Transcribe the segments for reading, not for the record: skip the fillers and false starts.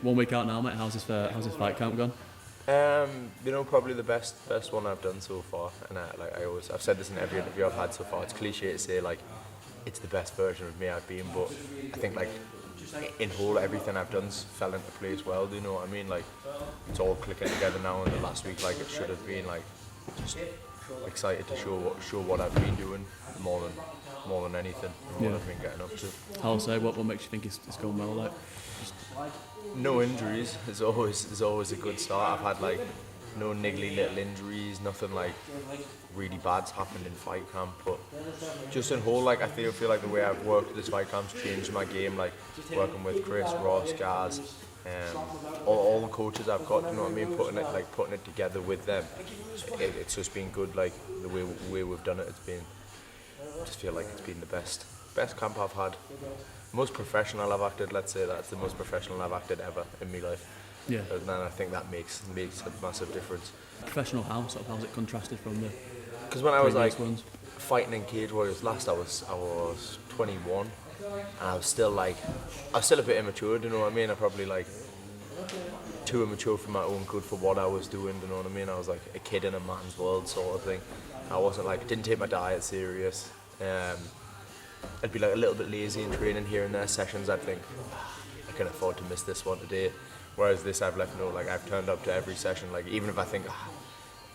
1 week out now, mate. How's this fight camp gone? Probably the best one I've done so far, and I've said this in every interview I've had so far. It's cliche to say like it's the best version of me I've been, but I think like in whole everything I've done's fell into place well. Do you know what I mean? Like it's all clicking together now. In the last week, like it should have been like just excited to show what I've been doing more than anything, and what I've been getting up to. I'll say what makes you think it's going well? Like, no injuries is always a good start. I've had like no niggly little injuries, nothing like really bad's happened in fight camp, but just in whole, like I feel like the way I've worked this fight camp's changed my game, like working with Chris, Ross, Gaz, all the coaches I've got, you know what I mean, putting it together with them. It's just been good, like the way we've done it. I just feel like it's been the best camp I've had. Most professional I've acted, let's say that's the most professional I've acted ever in my life. Yeah. And then I think that makes a massive difference. Professional how? Sort of how's it contrasted from the? Because when I was like ones? fighting in Cage Warriors last, I was 21, and I was still a bit immature. Do you know what I mean? I probably like too immature for my own good for what I was doing. Do you know what I mean? I was like a kid in a man's world sort of thing. I wasn't like didn't take my diet serious. I'd be like a little bit lazy in training here and there sessions. I'd think I can afford to miss this one today. Whereas this, I've left like I've turned up to every session. Like even if I think a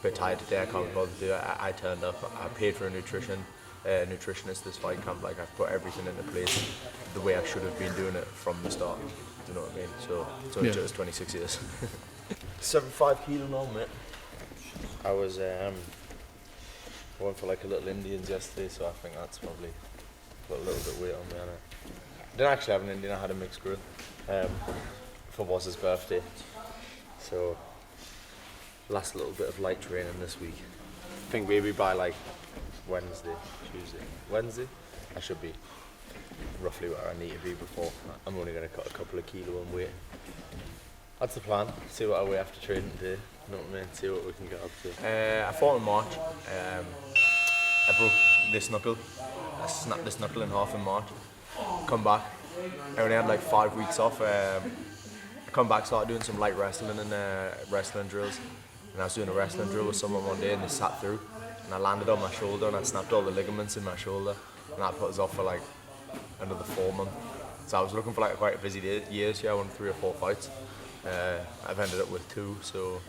bit tired today, I can't be bothered to do it. I turned up. I paid for a nutritionist this fight camp. Like I've put everything into place the way I should have been doing it from the start. Do you know what I mean? So it was 26 years. 75 kilo now, mate. I was went for like a little Indians yesterday, so I think that's probably put a little bit weight on me. I didn't actually have an Indian. I had a mixed grill for Waz's birthday. So last little bit of light training this week. I think maybe by like Wednesday, I should be roughly where I need to be before. I'm only going to cut a couple of kilo in weight. That's the plan. See what I weigh after training today. You know what I mean? See what we can get up to. I fought in March. I broke this knuckle. I snapped this knuckle in half in March. Come back. I only had like 5 weeks off. I come back, started doing some light wrestling and wrestling drills. And I was doing a wrestling drill with someone one day and they sat through. And I landed on my shoulder and I snapped all the ligaments in my shoulder. And that put us off for like another 4 months. So I was looking for like quite a busy year. So I won 3 or 4 fights. I've ended up with 2, so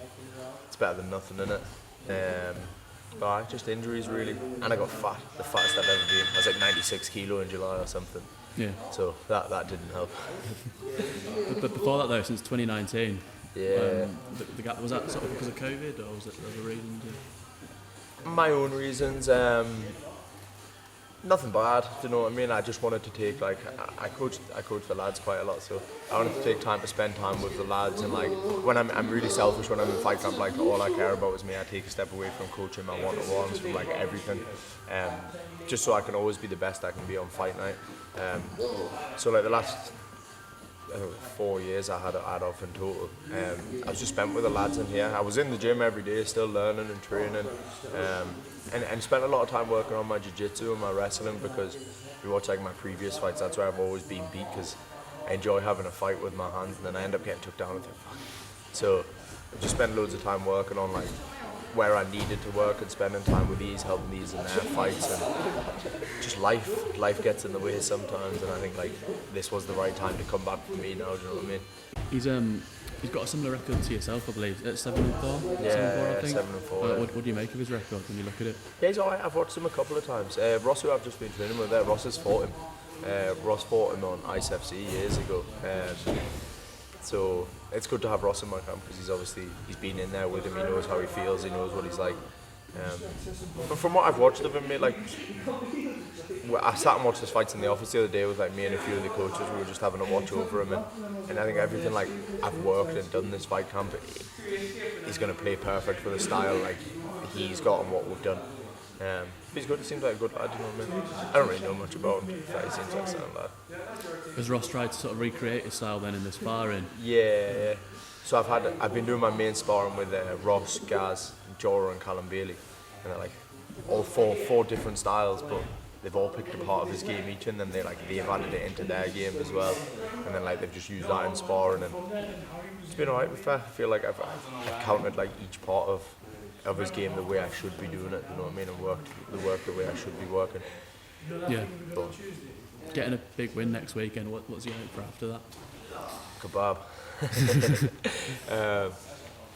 it's better than nothing, innit? But just injuries really, and I got fat, the fattest I've ever been. I was like 96 kilo in July or something. Yeah. So that didn't help. But before that though, since 2019. Yeah. The gap, was that sort of because of COVID, or was it other reasons? My own reasons. Nothing bad, do you know what I mean? I just wanted to take like I coach the lads quite a lot, so I wanted to take time to spend time with the lads, and like when I'm really selfish when I'm in fight camp, like all I care about is me. I take a step away from coaching, my one-on-ones, from like everything, just so I can always be the best I can be on fight night. So like the last 4 years I had off in total. I was just spent with the lads in here. I was in the gym every day, still learning and training, and spent a lot of time working on my jiu-jitsu and my wrestling, because if you watch like my previous fights, that's where I've always been beat, because I enjoy having a fight with my hands, and then I end up getting took down and think, fuck. So I just spent loads of time working on like where I needed to work and spending time with these, helping these in their fights, and just life gets in the way sometimes, and I think like this was the right time to come back for me now, do you know what I mean? He's got a similar record to yourself, I believe. At 7-4? Yeah, 7-4, I think. 7-4. What do you make of his record when you look at it? Yeah, he's alright. I've watched him a couple of times. Ross, who I've just been training with, Ross has fought him. Ross fought him on Ice FC years ago. So it's good to have Ross in my camp, because he's been in there with him. He knows how he feels. He knows what he's like. But from what I've watched of him, mate, like I sat and watched his fights in the office the other day with like me and a few of the coaches. We were just having a watch over him, and I think everything like I've worked and done this fight camp, he's going to play perfect for the style like he's got and what we've done. But he's good. He seems like a good lad, you know what I mean? I don't really know much about him, but he seems like a sound lad. Has Ross tried to sort of recreate his style then in the sparring? Yeah. So I've been doing my main sparring with Ross, Gaz, Jorah and Callum Bailey, and they're like all four different styles, but they've all picked a part of his game each, and then they've added it into their game as well, and then like they've just used that in sparring, and it's been alright with that. I feel like I've counted like each part of his game the way I should be doing it, you know what I mean, and worked the work the way I should be working. Yeah. But Getting a big win next weekend, what's your hope for after that? kebab.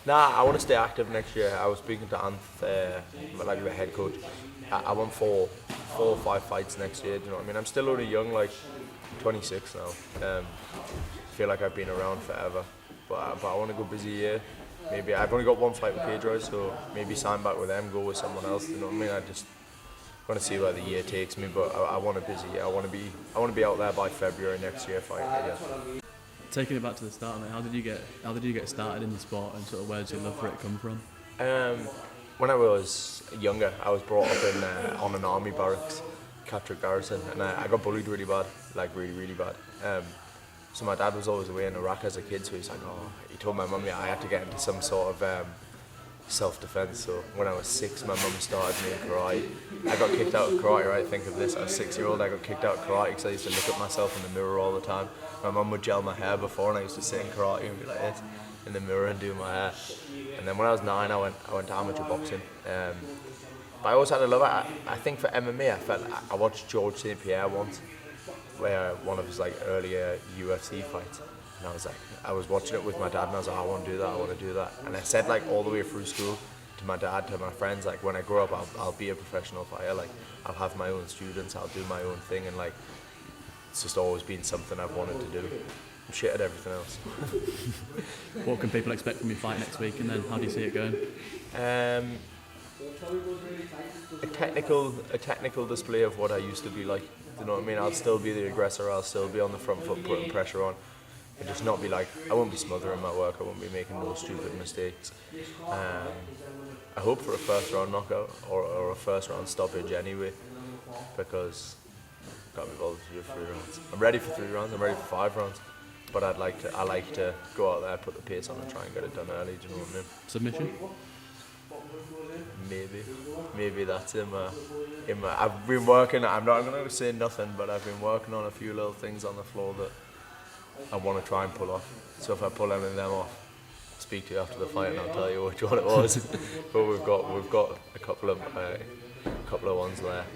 I want to stay active next year. I was speaking to Anth, like the head coach. I want four or five fights next year. Do you know what I mean? I'm still only young, like 26 now. Feel like I've been around forever, but I want to go busy year. Maybe I've only got one fight with Cage Roy, so maybe sign back with them, go with someone else. You know what I mean? I just want to see where the year takes me, but I want a busy year. I want to be out there by February next year fighting again. Taking it back to the start, mate, how did you get started in the sport, and sort of where did your love for it come from? When I was younger, I was brought up on an army barracks, Catterick Garrison, and I got bullied really bad, like really, really bad. So my dad was always away in Iraq as a kid, so he told my mum I had to get into some sort of self-defense. So when I was 6, my mum started me in karate. I got kicked out of karate, right? Think of this, I was 6-year-old, I got kicked out of karate because I used to look at myself in the mirror all the time. My mum would gel my hair before, and I used to sit in karate and be like this in the mirror and do my hair. And then when I was 9, I went to amateur boxing. But I always had a love it. I think for MMA, I watched George St. Pierre once, where one of his like earlier UFC fights, and I was watching it with my dad, and I was like, I want to do that. And I said like all the way through school to my dad, to my friends, like when I grow up, I'll be a professional fighter. Like I'll have my own students, I'll do my own thing, and like it's just always been something I've wanted to do. I'm shit at everything else. What can people expect from your fight next week, and then how do you see it going? A technical display of what I used to be like. You know what I mean? I'll still be the aggressor. I'll still be on the front foot, putting pressure on. And just not be like, I won't be smothering my work. I won't be making no stupid mistakes. I hope for a first round knockout or a first round stoppage anyway, because can't be bothered to do 3 rounds. I'm ready for 3 rounds. I'm ready for 5 rounds. But I like to go out there, put the pace on, and try and get it done early. Do you know what I mean? Submission? Maybe that's in my. I've been working. I'm not going to say nothing, but I've been working on a few little things on the floor that I want to try and pull off. So if I pull any of them off, I'll speak to you after the fight, and I'll tell you which one it was. But we've got a couple of ones there.